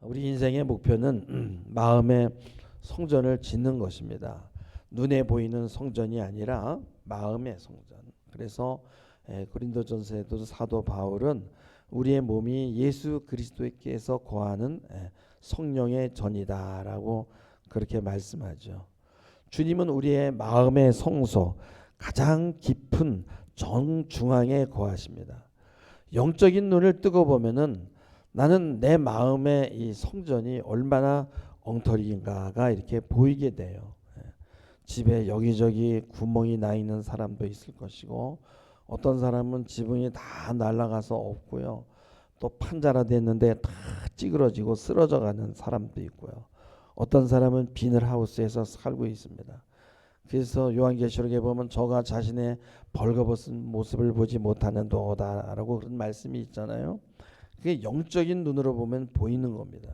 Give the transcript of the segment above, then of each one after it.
우리 인생의 목표는 마음의 성전을 짓는 것입니다. 눈에 보이는 성전이 아니라 마음의 성전. 그래서 고린도전서에도 사도 바울은 우리의 몸이 예수 그리스도께서 거하는 성령의 전이다라고 그렇게 말씀하죠. 주님은 우리의 마음의 성소, 가장 깊은 정중앙에 거하십니다. 영적인 눈을 뜨고 보면은 나는 내 마음의 이 성전이 얼마나 엉터리인가가 이렇게 보이게 돼요. 집에 여기저기 구멍이 나 있는 사람도 있을 것이고, 어떤 사람은 지붕이 다 날아가서 없고요. 또 판자라 됐는데 다 찌그러지고 쓰러져 가는 사람도 있고요. 어떤 사람은 비닐하우스에서 살고 있습니다. 그래서 요한계시록에 보면 저가 자신의 벌거벗은 모습을 보지 못하는도다라고 그런 말씀이 있잖아요. 그게 영적인 눈으로 보면 보이는 겁니다.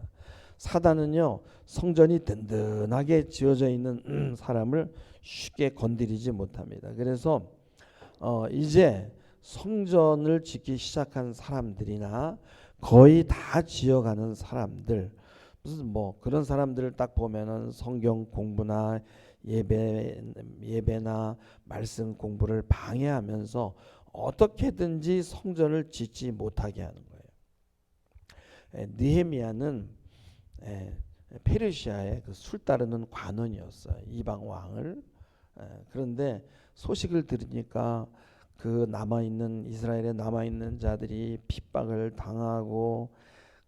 사단은요, 성전이 든든하게 지어져 있는 사람을 쉽게 건드리지 못합니다. 그래서 이제 성전을 짓기 시작한 사람들이나 거의 다 지어가는 사람들, 무슨 뭐 그런 사람들을 딱 보면은 성경 공부나 예배나 말씀 공부를 방해하면서 어떻게든지 성전을 짓지 못하게 하는 거예요. 느헤미야는 페르시아의 그 술 따르는 관원이었어요. 이방 왕을. 그런데 소식을 들으니까 그 남아있는 이스라엘에 남아있는 자들이 핍박을 당하고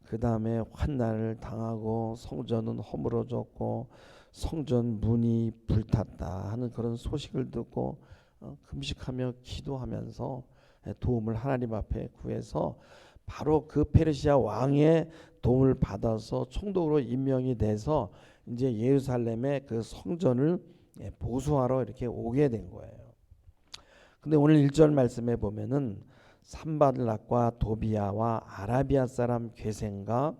그 다음에 환난을 당하고 성전은 허물어졌고 성전 문이 불탔다 하는 그런 소식을 듣고 금식하며 기도하면서 도움을 하나님 앞에 구해서 바로 그 페르시아 왕의 도움을 받아서 총독으로 임명이 돼서 이제 예루살렘의 그 성전을 보수하러 이렇게 오게 된 거예요. 근데 오늘 1절 말씀에 보면은 산발락과 도비아와 아라비아 사람 괴생과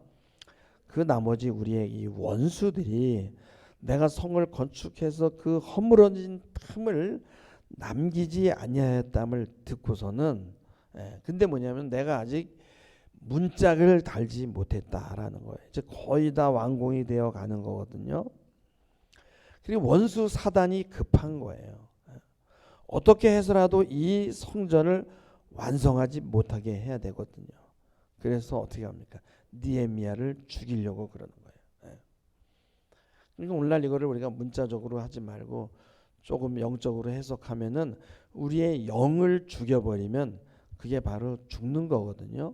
그 나머지 우리의 이 원수들이 내가 성을 건축해서 그 허물어진 틈을 남기지 아니하였담을 듣고서는 근데 뭐냐면 내가 아직 문짝을 달지 못했다라는 거예요. 이제 거의 다 완공이 되어 가는 거거든요. 그리고 원수 사단이 급한 거예요. 어떻게 해서라도 이 성전을 완성하지 못하게 해야 되거든요. 그래서 어떻게 합니까? 느헤미야를 죽이려고 그러는 거예요. 그러니까 오늘날 이거를 우리가 문자적으로 하지 말고 조금 영적으로 해석하면은 우리의 영을 죽여버리면 그게 바로 죽는 거거든요.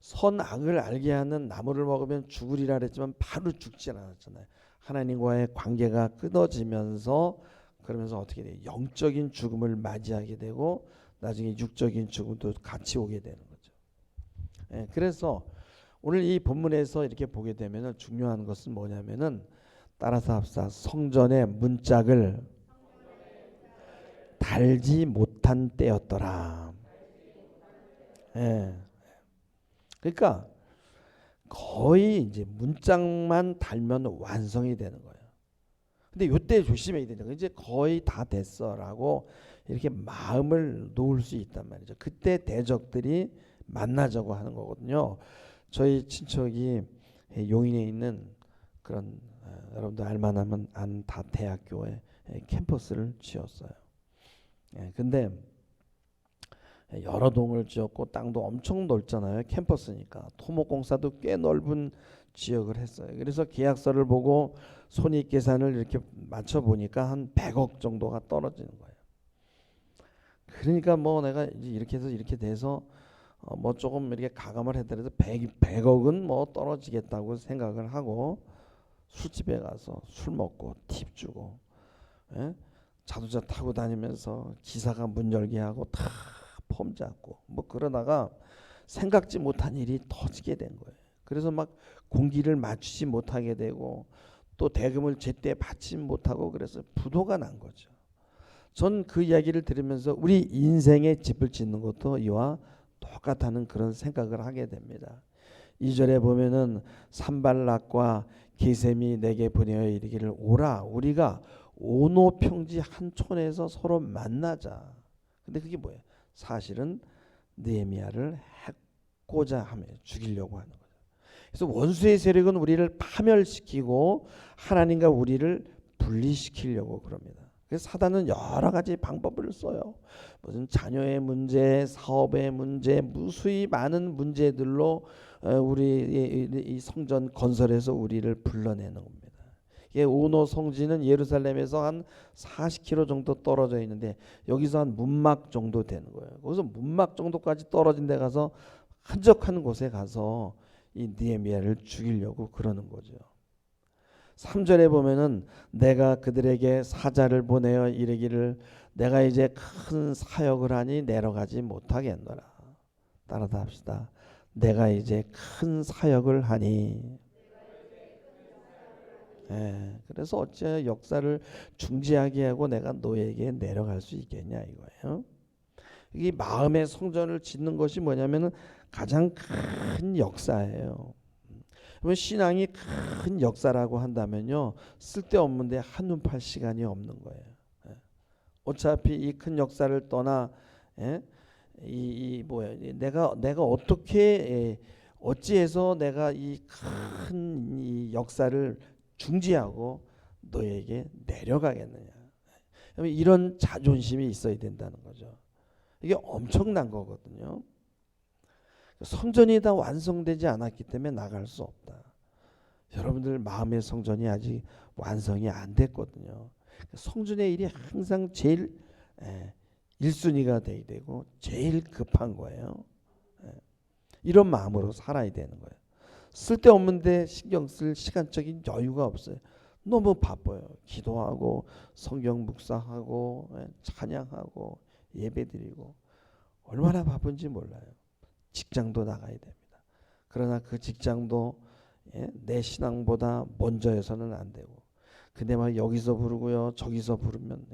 선악을 알게 하는 나무를 먹으면 죽으리라 그랬지만 바로 죽지 않았잖아요. 하나님과의 관계가 끊어지면서 그러면서 어떻게 돼요? 영적인 죽음을 맞이하게 되고 나중에 육적인 죽음도 같이 오게 되는 거죠. 그래서 오늘 이 본문에서 이렇게 보게 되면 중요한 것은 뭐냐면은 따라서 합시다. 성전의 문짝을 달지 못한 때였더라. 그러니까 거의 이제 문짝만 달면 완성이 되는 거예요. 근데 이때 조심해야 되는 거 이제 거의 다 됐어라고 이렇게 마음을 놓을 수 있단 말이죠. 그때 대적들이 만나자고 하는 거거든요. 저희 친척이 용인에 있는 그런 여러분들 알만하면 다 대학교에 캠퍼스를 지었어요. 근데 여러 동을 지었고 땅도 엄청 넓잖아요. 캠퍼스니까 토목공사도 꽤 넓은 지역을 했어요. 그래서 계약서를 보고 손익계산을 이렇게 맞춰 보니까 한 100억 정도가 떨어지는 거예요. 그러니까 뭐 내가 이제 이렇게 해서 이렇게 돼서 뭐 조금 이렇게 가감을 했더라도 100억은 뭐 떨어지겠다고 생각을 하고 술집에 가서 술 먹고 팁 주고 자동차 타고 다니면서 기사가 문 열게 하고 다 폼 잡고 뭐 그러다가 생각지 못한 일이 터지게 된 거예요. 그래서 막 공기를 맞추지 못하게 되고 또 대금을 제때 받지 못하고 그래서 부도가 난 거죠. 전 그 이야기를 들으면서 우리 인생의 집을 짓는 것도 이와 똑같다는 그런 생각을 하게 됩니다. 2절에 보면은 산발락과 게셈이 내게 보내어 이르기를 오라 우리가 오노평지 한 촌에서 서로 만나자. 근데 그게 뭐예요? 사실은 느헤미야를 해코자 하며 죽이려고 하는 거죠. 그래서 원수의 세력은 우리를 파멸시키고 하나님과 우리를 분리시키려고 그럽니다. 그래서 사단은 여러 가지 방법을 써요. 무슨 자녀의 문제, 사업의 문제, 무수히 많은 문제들로 우리 이 성전 건설에서 우리를 불러내는 겁니다. 오노 성지는 예루살렘에서 한 40km 정도 떨어져 있는데 여기서 한 문막 정도 되는 거예요. 거기서 문막 정도까지 떨어진 데 가서 한적한 곳에 가서 이 느헤미야를 죽이려고 그러는 거죠. 3절에 보면은 내가 그들에게 사자를 보내어 이르기를 내가 이제 큰 사역을 하니 내려가지 못하겠노라. 따라다 합시다. 내가 이제 큰 사역을 하니. 그래서 어째 역사를 중지하게 하고 내가 너에게 내려갈 수 있겠냐 이거예요. 이 마음의 성전을 짓는 것이 뭐냐면은 가장 큰 역사예요. 신앙이 큰 역사라고 한다면요, 쓸데없는데 한눈 팔 시간이 없는 거예요. 어차피 이 큰 역사를 떠나 내가 어떻게 어찌해서 내가 이 큰 이 역사를 중지하고 너에게 내려가겠느냐. 이런 자존심이 있어야 된다는 거죠. 이게 엄청난 거거든요. 성전이 다 완성되지 않았기 때문에 나갈 수 없다. 여러분들 마음의 성전이 아직 완성이 안 됐거든요. 성전의 일이 항상 제일 1순위가 돼야 되고 제일 급한 거예요. 이런 마음으로 살아야 되는 거예요. 쓸데없는데 신경 쓸 시간적인 여유가 없어요. 너무 바빠요. 기도하고 성경 묵상하고 찬양하고 예배드리고 얼마나 바쁜지 몰라요. 직장도 나가야 됩니다. 그러나 그 직장도 내 신앙보다 먼저여서는 안 되고, 근데 막 여기서 부르고요 저기서 부르면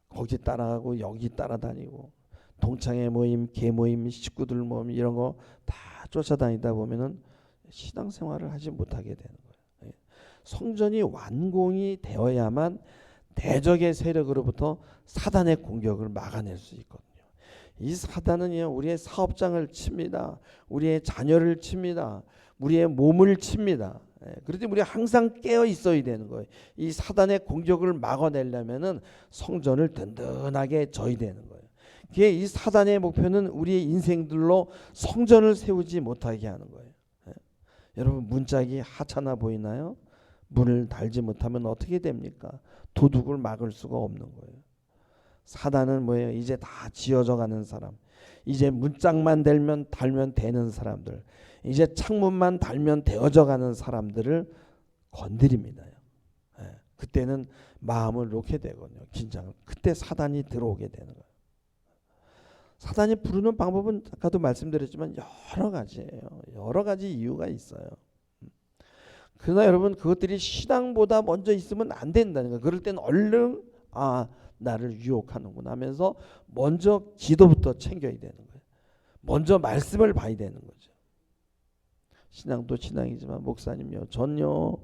거기 따라가고 여기 따라다니고 동창회 모임, 계모임, 식구들 모임 이런 거 다 쫓아다니다 보면은 신앙생활을 하지 못하게 되는 거예요. 성전이 완공이 되어야만 대적의 세력으로부터 사단의 공격을 막아낼 수 있거든요. 이 사단은요, 우리의 사업장을 칩니다. 우리의 자녀를 칩니다. 우리의 몸을 칩니다. 그런데 우리 항상 깨어 있어야 되는 거예요. 이 사단의 공격을 막아내려면은 성전을 든든하게 져야 되는 거예요. 이 사단의 목표는 우리의 인생들로 성전을 세우지 못하게 하는 거예요. 여러분 문짝이 하찮아 보이나요? 문을 달지 못하면 어떻게 됩니까? 도둑을 막을 수가 없는 거예요. 사단은 뭐예요? 이제 다 지어져 가는 사람, 이제 문짝만 달면 되는 사람들, 이제 창문만 달면 되어져 가는 사람들을 건드립니다. 그때는 마음을 놓게 되거든요. 긴장을. 그때 사단이 들어오게 되는 거예요. 사단이 부르는 방법은 아까도 말씀드렸지만 여러 가지예요. 여러 가지 이유가 있어요. 그러나 여러분 그것들이 신앙보다 먼저 있으면 안 된다는 거예요. 그럴 때는 얼른 나를 유혹하는구나 하면서 먼저 기도부터 챙겨야 되는 거예요. 먼저 말씀을 봐야 되는 거죠. 신앙도 신앙이지만 목사님요, 전요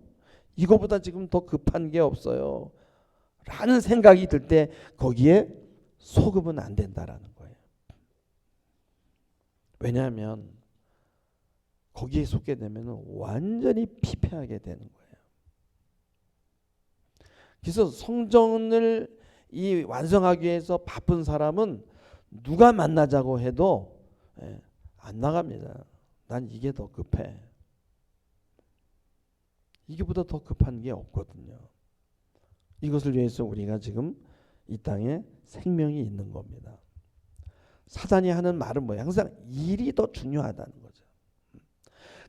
이거보다 지금 더 급한 게 없어요 라는 생각이 들 때 거기에 속으면 안 된다라는 거예요. 왜냐하면 거기에 속게 되면 완전히 피폐하게 되는 거예요. 그래서 성전을 완성하기 위해서 바쁜 사람은 누가 만나자고 해도 안 나갑니다. 난 이게 더 급해. 이게보다 더 급한 게 없거든요. 이것을 위해서 우리가 지금 이 땅에 생명이 있는 겁니다. 사단이 하는 말은 뭐예요? 항상 일이 더 중요하다는 거죠.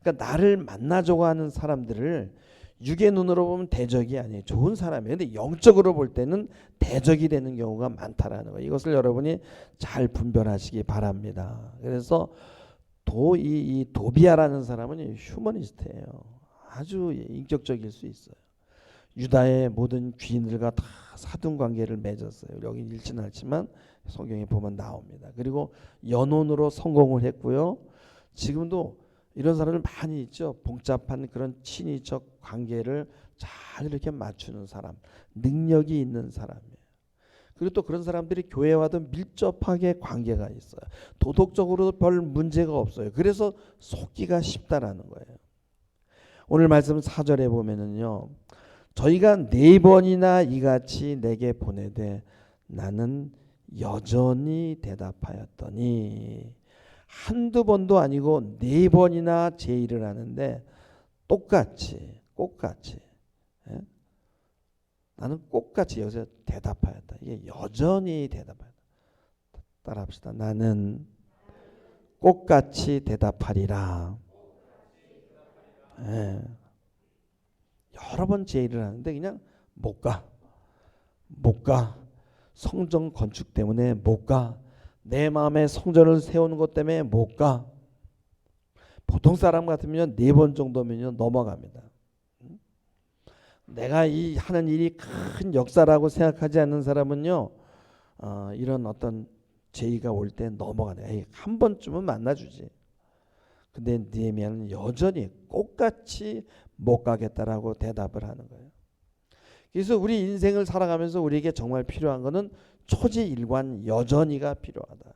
그러니까 나를 만나자고 하는 사람들을 육의 눈으로 보면 대적이 아니에요. 좋은 사람이에요. 근데 영적으로 볼 때는 대적이 되는 경우가 많다라는 거예요. 이것을 여러분이 잘 분별하시기 바랍니다. 그래서 이 도비아라는 사람은 휴머니스트예요. 아주 인격적일 수 있어요. 유다의 모든 귀인들과 다 사돈 관계를 맺었어요. 여기 읽지는 않지만 성경에 보면 나옵니다. 그리고 연혼으로 성공을 했고요. 지금도 이런 사람들 많이 있죠. 복잡한 그런 친인척 관계를 잘 이렇게 맞추는 사람, 능력이 있는 사람이에요. 그리고 또 그런 사람들이 교회와도 밀접하게 관계가 있어요. 도덕적으로도 별 문제가 없어요. 그래서 속기가 쉽다라는 거예요. 오늘 말씀 4절에 보면은요. 저희가 4번이나 이같이 내게 보내되 나는 여전히 대답하였더니 한두 번도 아니고 4번이나 제의를 하는데 똑같이 예? 나는 똑같이 여기서 대답하였다. 이게 여전히 대답하였다. 따라합시다. 나는 똑같이 대답하리라. 예. 여러 번 제의를 하는데 그냥 못 가. 성전 건축 때문에 못 가. 내 마음에 성전을 세우는 것 때문에 못 가. 보통 사람 같으면 4번 정도면요 넘어갑니다. 내가 이 하는 일이 큰 역사라고 생각하지 않는 사람은요 이런 어떤 제의가 올 때 넘어가네. 한 번쯤은 만나주지. 근데 느헤미야는 여전히 똑같이 못 가겠다라고 대답을 하는 거예요. 그래서 우리 인생을 살아가면서 우리에게 정말 필요한 것은 초지일관 여전히가 필요하다.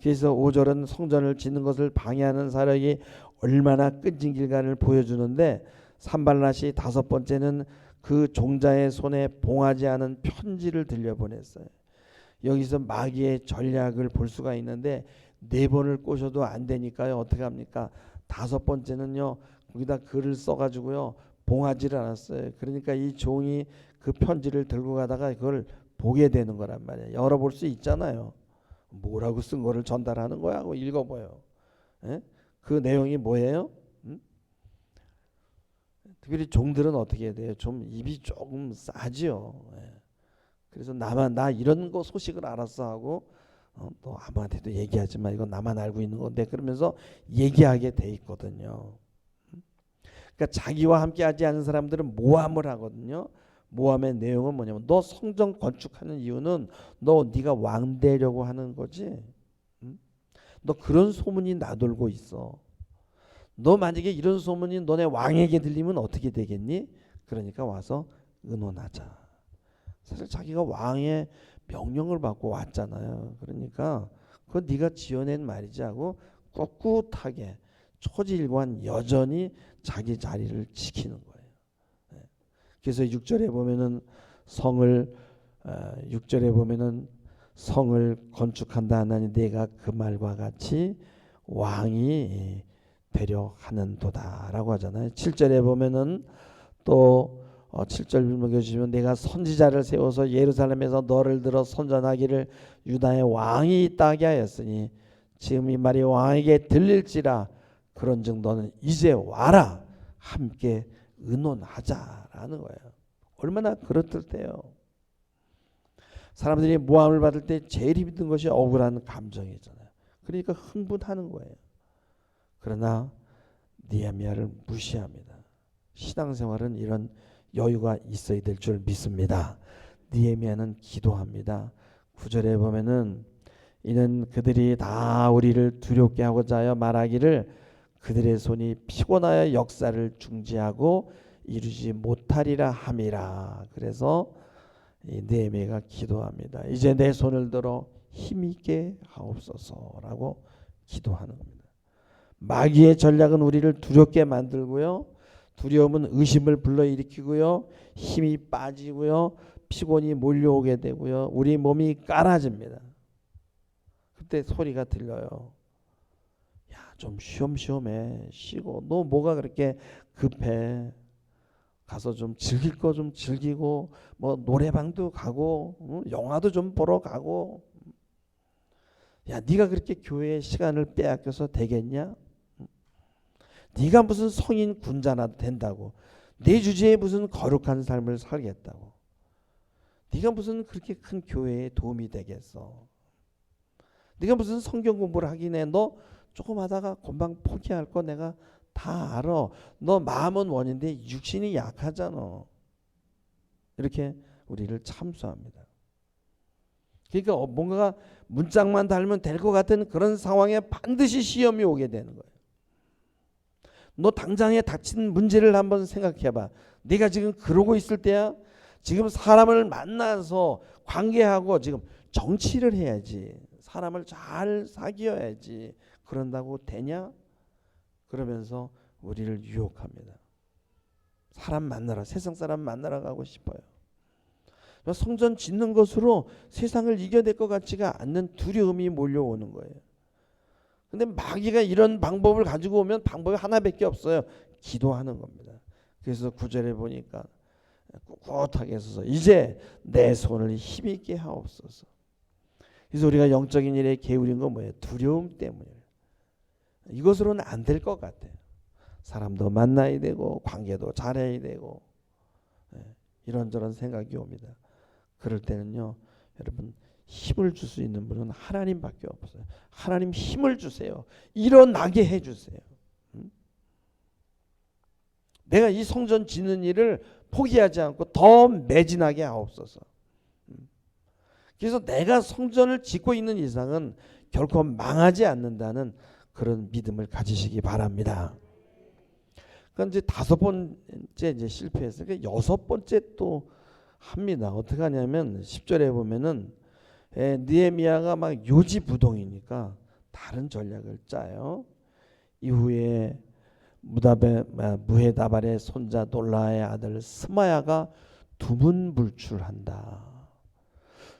그래서 5절은 성전을 짓는 것을 방해하는 사력이 얼마나 끈질길간을 보여주는데 산발랏이 5번째는 그 종자의 손에 봉하지 않은 편지를 들려보냈어요. 여기서 마귀의 전략을 볼 수가 있는데 4번을 꼬셔도 안 되니까요. 어떻게 합니까? 5번째는요. 거기다 글을 써가지고요. 봉하지를 않았어요. 그러니까 이 종이 그 편지를 들고 가다가 그걸 보게 되는 거란 말이에요. 열어볼 수 있잖아요. 뭐라고 쓴 거를 전달하는 거야 하고 읽어봐요. 예? 그 내용이 뭐예요? 특별히 종들은 어떻게 해야 돼요? 좀 입이 조금 싸지요. 예. 그래서 나 이런 거 소식을 알았어 하고 또 아무한테도 얘기하지만 이건 나만 알고 있는 건데 그러면서 얘기하게 돼 있거든요. 그러니까 자기와 함께 하지 않은 사람들은 모함을 하거든요. 모함의 내용은 뭐냐면 너 성전 건축하는 이유는 네가 왕 되려고 하는 거지. 너 그런 소문이 나돌고 있어. 너 만약에 이런 소문이 너네 왕에게 들리면 어떻게 되겠니? 그러니까 와서 의논하자. 사실 자기가 왕의 명령을 받고 왔잖아요. 그러니까 그건 네가 지어낸 말이지 하고 꿋꿋하게 초지일관 여전히 자기 자리를 지키는 거예요. 그래서 6절에 보면은 6절에 보면은 성을 건축한다 하나니 내가 그 말과 같이 왕이 되려 하는도다라고 하잖아요. 7절에 보면은 또 7절 읽어주시면 내가 선지자를 세워서 예루살렘에서 너를 들어 선전하기를 유다의 왕이 있다게 하였으니 지금 이 말이 왕에게 들릴지라 그런즉 너는 이제 와라 함께 의논하자라는 거예요. 얼마나 그렇을 때요. 사람들이 모함을 받을 때 제일 힘든 것이 억울한 감정이잖아요. 그러니까 흥분하는 거예요. 그러나 느헤미야를 무시합니다. 신앙생활은 이런 여유가 있어야 될 줄 믿습니다. 느헤미야는 기도합니다. 9절에 보면은 이는 그들이 다 우리를 두렵게 하고자 하여 말하기를 그들의 손이 피곤하여 역사를 중지하고 이루지 못하리라 함이라. 그래서 이 느헤미야가 기도합니다. 이제 내 손을 들어 힘있게 하옵소서라고 기도하는 겁니다. 마귀의 전략은 우리를 두렵게 만들고요. 두려움은 의심을 불러일으키고요. 힘이 빠지고요. 피곤이 몰려오게 되고요. 우리 몸이 깔아집니다. 그때 소리가 들려요. 야, 좀 쉬엄쉬엄해. 쉬고 너 뭐가 그렇게 급해. 가서 좀 즐길 거 좀 즐기고 뭐 노래방도 가고 영화도 좀 보러 가고. 야, 네가 그렇게 교회의 시간을 빼앗겨서 되겠냐? 네가 무슨 성인 군자나 된다고. 내 주제에 무슨 거룩한 삶을 살겠다고. 네가 무슨 그렇게 큰 교회에 도움이 되겠어. 네가 무슨 성경 공부를 하긴 해. 너 조금 하다가 금방 포기할 거 내가 다 알아. 너 마음은 원인데 육신이 약하잖아. 이렇게 우리를 참수합니다. 그러니까 뭔가가 문짝만 달면 될 것 같은 그런 상황에 반드시 시험이 오게 되는 거예요. 너 당장에 닥친 문제를 한번 생각해봐. 네가 지금 그러고 있을 때야. 지금 사람을 만나서 관계하고 지금 정치를 해야지. 사람을 잘 사귀어야지. 그런다고 되냐? 그러면서 우리를 유혹합니다. 사람 만나러, 세상 사람 만나러 가고 싶어요. 성전 짓는 것으로 세상을 이겨낼 것 같지가 않는 두려움이 몰려오는 거예요. 근데 마귀가 이런 방법을 가지고 오면 방법이 하나밖에 없어요. 기도하는 겁니다. 그래서 9절에 보니까 꿋꿋하게 서서 이제 내 손을 힘있게 하옵소서. 그래서 우리가 영적인 일에 게으른 건 뭐예요? 두려움 때문이에요. 이것으로는 안 될 것 같아요. 사람도 만나야 되고 관계도 잘해야 되고 이런저런 생각이 옵니다. 그럴 때는요, 여러분 힘을 줄 수 있는 분은 하나님밖에 없어요. 하나님 힘을 주세요. 일어나게 해주세요. 내가 이 성전 짓는 일을 포기하지 않고 더 매진하게 하옵소서. 그래서 내가 성전을 짓고 있는 이상은 결코 망하지 않는다는 그런 믿음을 가지시기 바랍니다. 그러니까 이제 5번째 이제 실패했어요. 그러니까 6번째 또 합니다. 어떻게 하냐면 10절에 보면은 느헤미야가 막 요지부동이니까 다른 전략을 짜요. 이후에 무헤다발의 손자 놀라의 아들 스마야가 두문불출한다.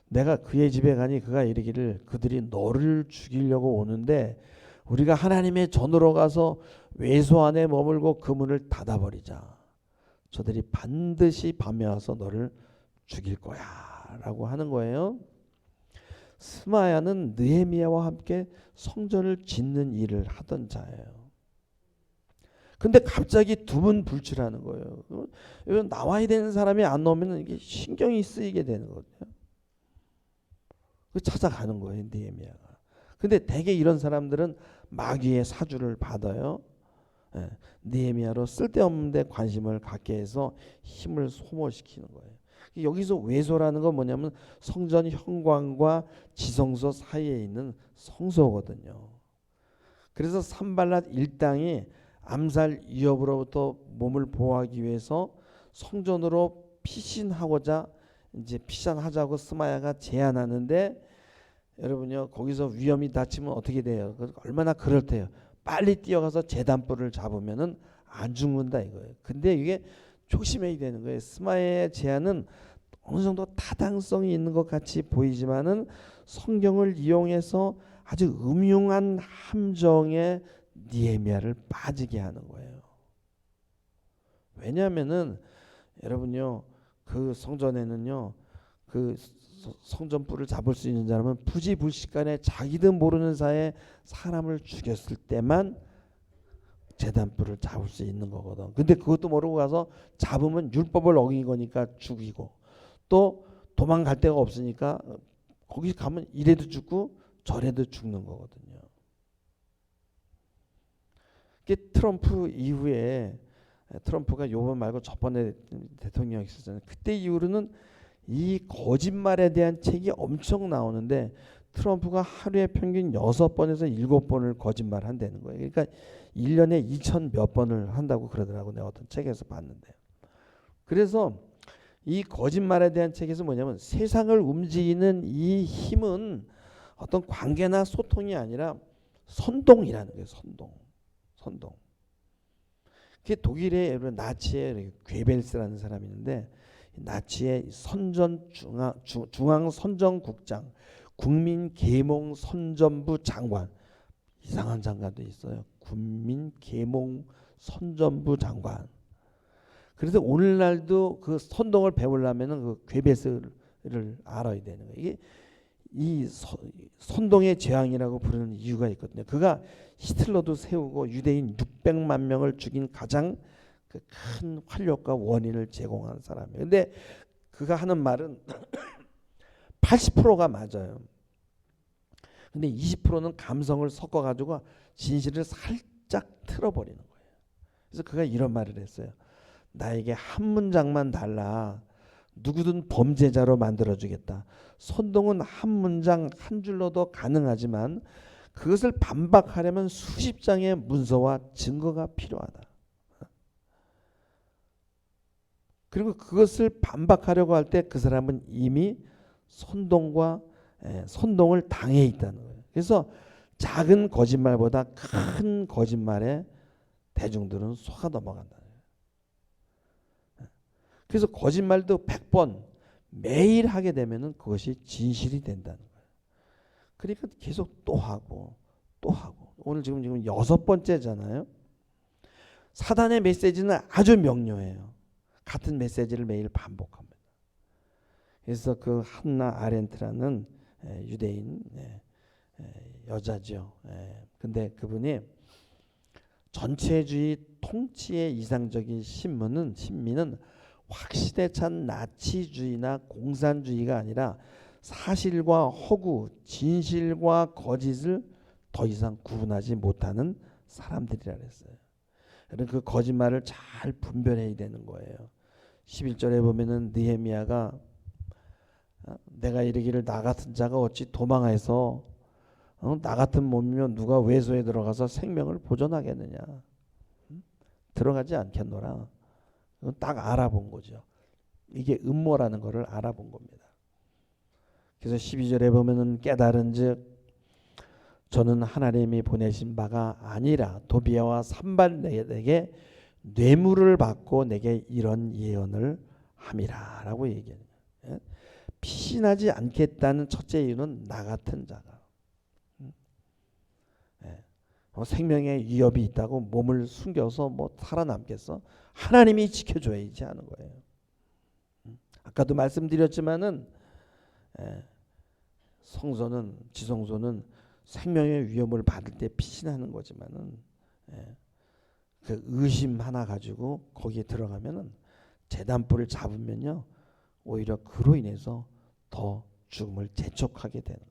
내가 그의 집에 가니 그가 이르기를 그들이 너를 죽이려고 오는데 우리가 하나님의 전으로 가서 외소 안에 머물고 그 문을 닫아버리자. 저들이 반드시 밤에 와서 너를 죽일 거야 라고 하는 거예요. 스마야는 느헤미야와 함께 성전을 짓는 일을 하던 자예요. 근데 갑자기 두문불출하는 거예요. 나와야 되는 사람이 안 나오면 이게 신경이 쓰이게 되는 거거든요. 찾아가는 거예요, 느헤미야가. 근데 대개 이런 사람들은 마귀의 사주를 받아요. 느헤미야로 쓸데없는 데 관심을 갖게 해서 힘을 소모시키는 거예요. 여기서 외소라는 건 뭐냐면 성전 현관과 지성소 사이에 있는 성소거든요. 그래서 산발랏 일당이 암살 위협으로부터 몸을 보호하기 위해서 성전으로 피신하고자 이제 피신하자고 스마야가 제안하는데 여러분요 거기서 위험이 닥치면 어떻게 돼요? 얼마나 그럴때요. 빨리 뛰어가서 제단불을 잡으면은 안 죽는다 이거예요. 근데 이게 조심해야 되는 거예요. 스마야의 제안은 어느 정도 타당성이 있는 것 같이 보이지만은 성경을 이용해서 아주 음흉한 함정에 느헤미야를 빠지게 하는 거예요. 왜냐하면은 여러분요 그 성전에는요 그 성전불을 잡을 수 있는 사람은 부지불식간에 자기도 모르는 사이에 사람을 죽였을 때만 제단불을 잡을 수 있는 거거든. 근데 그것도 모르고 가서 잡으면 율법을 어긴 거니까 죽이고 또 도망갈 데가 없으니까 거기 가면 이래도 죽고 저래도 죽는 거거든요. 트럼프 이후에 트럼프가 요번 말고 저번에 대통령이 있었잖아요. 그때 이후로는 이 거짓말에 대한 책이 엄청 나오는데 트럼프가 하루에 평균 6번에서 7번을 거짓말 한다는 거예요. 그러니까 1년에 2000 몇 번을 한다고 그러더라고. 내가 어떤 책에서 봤는데. 그래서 이 거짓말에 대한 책에서 뭐냐면 세상을 움직이는 이 힘은 어떤 관계나 소통이 아니라 선동이라는 거예요. 선동. 그게 독일의 나치의 괴벨스라는 사람이 있는데 나치의 선전 중앙 선전국장 국민계몽 선전부 장관 이상한 장관도 있어요. 국민계몽 선전부 장관. 그래서 오늘날도 그 선동을 배우려면은 그 괴벨스를 알아야 되는 거예요. 이게 이 선동의 재앙이라고 부르는 이유가 있거든요. 그가 히틀러도 세우고 유대인 600만 명을 죽인 가장 그 큰 활력과 원인을 제공한 사람이에요. 근데 그가 하는 말은 80%가 맞아요. 근데 20%는 감성을 섞어가지고 진실을 살짝 틀어버리는 거예요. 그래서 그가 이런 말을 했어요. 나에게 한 문장만 달라. 누구든 범죄자로 만들어주겠다. 선동은 한 문장 한 줄로도 가능하지만 그것을 반박하려면 수십 장의 문서와 증거가 필요하다. 그리고 그것을 반박하려고 할 때 그 사람은 이미 선동을 당해 있다는 거예요. 그래서 작은 거짓말보다 큰 거짓말에 대중들은 속아 넘어간다. 그래서 거짓말도 100번 매일 하게 되면은 그것이 진실이 된다는 거예요. 그러니까 계속 또 하고 또 하고. 오늘 지금 6번째잖아요. 사단의 메시지는 아주 명료해요. 같은 메시지를 매일 반복합니다. 그래서 그 한나 아렌트라는 유대인 여자죠. 근데 그분이 전체주의 통치의 이상적인 신미는 확신에 찬 나치주의나 공산주의가 아니라 사실과 허구, 진실과 거짓을 더 이상 구분하지 못하는 사람들이라 그랬어요. 그 거짓말을 잘 분별해야 되는 거예요. 11절에 보면은 느헤미야가 내가 이르기를 나 같은 자가 어찌 도망해서 나 같은 몸이면 누가 외소에 들어가서 생명을 보존하겠느냐. 들어가지 않겠노라. 딱 알아본 거죠. 이게 음모라는 것을 알아본 겁니다. 그래서 12절에 보면은 깨달은즉 저는 하나님이 보내신 바가 아니라 도비야와 산발에게 뇌물을 받고 내게 이런 예언을 함이라라고 얘기해요. 피신하지 않겠다는 첫째 이유는 나 같은 자가 생명의 위협이 있다고 몸을 숨겨서 뭐 살아남겠어? 하나님이 지켜줘야지 하는 거예요. 아까도 말씀드렸지만은 성소는 지성소는 생명의 위험을 받을 때 피신하는 거지만은 그 의심 하나 가지고 거기에 들어가면은 재단불을 잡으면요 오히려 그로 인해서 더 죽음을 재촉하게 되는 거예요.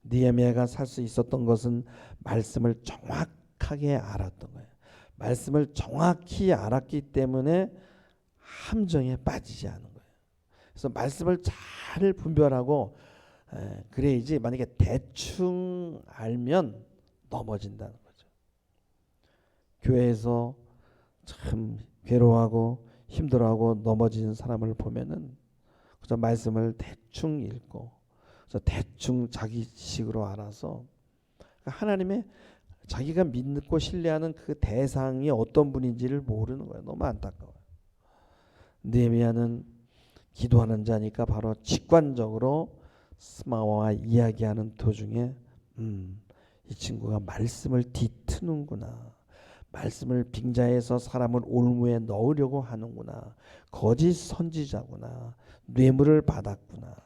느헤미야가 살 수 있었던 것은 말씀을 정확하게 알았던 거예요. 말씀을 정확히 알았기 때문에 함정에 빠지지 않은 거예요. 그래서 말씀을 잘 분별하고 그래야지 만약에 대충 알면 넘어진다는 거죠. 교회에서 참 괴로워하고 힘들어하고 넘어지는 사람을 보면은 그저 말씀을 대충 읽고 그래서 대충 자기식으로 알아서 하나님의 자기가 믿고 신뢰하는 그 대상이 어떤 분인지를 모르는 거예요. 너무 안타까워요. 느헤미야는 기도하는 자니까 바로 직관적으로 스마와와 이야기하는 도중에 이 친구가 말씀을 뒤트는구나. 말씀을 빙자해서 사람을 올무에 넣으려고 하는구나. 거짓 선지자구나. 뇌물을 받았구나.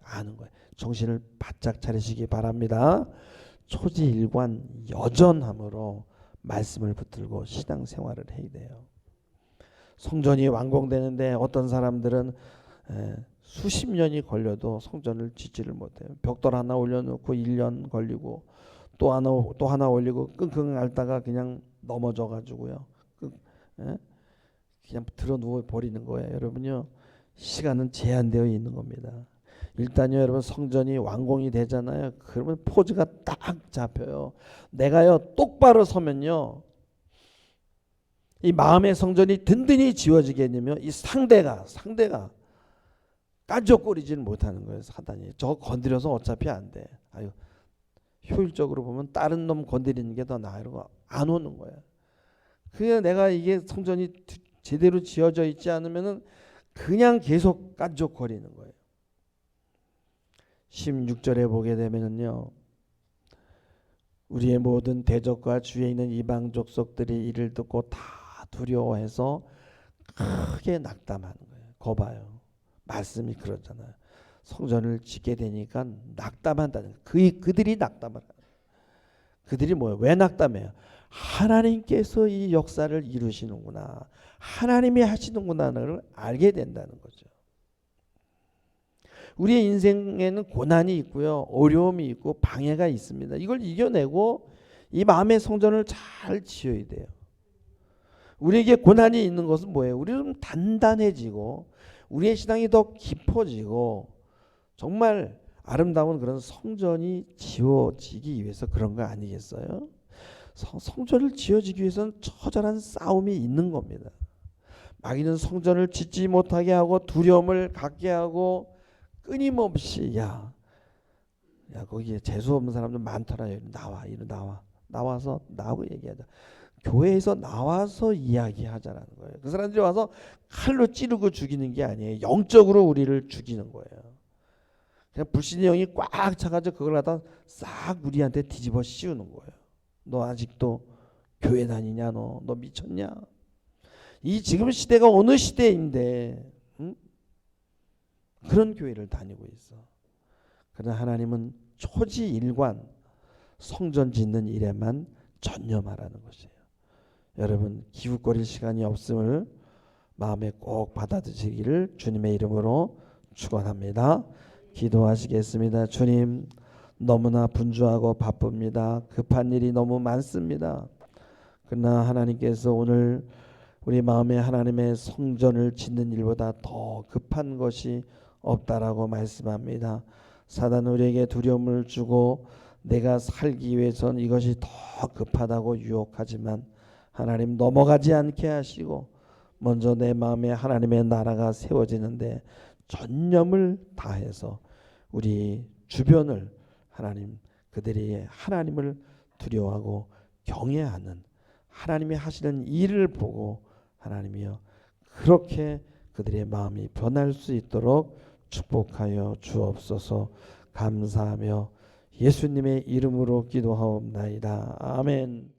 아는 거예요. 정신을 바짝 차리시기 바랍니다. 초지일관 여전함으로 말씀을 붙들고 신앙생활을 해야 돼요. 성전이 완공되는데 어떤 사람들은 수십 년이 걸려도 성전을 짓지를 못해요. 벽돌 하나 올려놓고 1년 걸리고 또 하나 올리고 끙끙 앓다가 그냥 넘어져 가지고요. 그냥 들어 누워 버리는 거예요. 여러분요. 시간은 제한되어 있는 겁니다. 일단요 여러분 성전이 완공이 되잖아요. 그러면 포즈가 딱 잡혀요. 내가요 똑바로 서면요. 이 마음의 성전이 든든히 지어지게 되면 이 상대가 깐족거리지는 못하는 거예요. 사단이. 저거 건드려서 어차피 안 돼. 아유 효율적으로 보면 다른 놈 건드리는 게 더 나아. 이러고 안 오는 거야. 그냥 내가 이게 성전이 제대로 지어져 있지 않으면은 그냥 계속 깐족거리는 거예요. 16절에 보게 되면은요. 우리의 모든 대적과 주위에 있는 이방 족속들이 이를 듣고 다 두려워해서 크게 낙담하는 거예요. 거봐요. 말씀이 그러잖아요. 성전을 짓게 되니까 낙담한다는 거예요. 그들이 낙담을 하는 거예요. 그들이 뭐예요? 왜 낙담해요? 하나님께서 이 역사를 이루시는구나. 하나님이 하시는구나를 알게 된다는 거죠. 우리의 인생에는 고난이 있고요. 어려움이 있고 방해가 있습니다. 이걸 이겨내고 이 마음의 성전을 잘 지어야 돼요. 우리에게 고난이 있는 것은 뭐예요? 우리는 좀 단단해지고 우리의 신앙이 더 깊어지고 정말 아름다운 그런 성전이 지어지기 위해서 그런 거 아니겠어요? 성전을 지어지기 위해서는 처절한 싸움이 있는 겁니다. 마귀는 성전을 짓지 못하게 하고 두려움을 갖게 하고 끊임없이 야 거기에 재수 없는 사람들 많더라. 이리 나와. 나와서 나하고 얘기하자. 교회에서 나와서 이야기하자라는 거예요. 그 사람들이 와서 칼로 찌르고 죽이는 게 아니에요. 영적으로 우리를 죽이는 거예요. 그냥 불신의 영이 꽉 차가지고 그걸 갖다 싹 우리한테 뒤집어 씌우는 거예요. 너 아직도 교회 다니냐? 너 미쳤냐? 이 지금 시대가 어느 시대인데 응? 그런 교회를 다니고 있어. 그러나 하나님은 초지일관 성전 짓는 일에만 전념하라는 것이에요. 여러분 기웃거릴 시간이 없음을 마음에 꼭 받아들이기를 주님의 이름으로 축원합니다. 기도하시겠습니다. 주님, 너무나 분주하고 바쁩니다. 급한 일이 너무 많습니다. 그러나 하나님께서 오늘 우리 마음에 하나님의 성전을 짓는 일보다 더 급한 것이 없다라고 말씀합니다. 사단은 우리에게 두려움을 주고 내가 살기 위해서는 이것이 더 급하다고 유혹하지만 하나님 넘어가지 않게 하시고 먼저 내 마음에 하나님의 나라가 세워지는데 전념을 다해서 우리 주변을 하나님 그들이 하나님을 두려워하고 경외하는 하나님이 하시는 일을 보고 하나님이여 그렇게 그들의 마음이 변할 수 있도록 축복하여 주옵소서. 감사하며 예수님의 이름으로 기도하옵나이다. 아멘.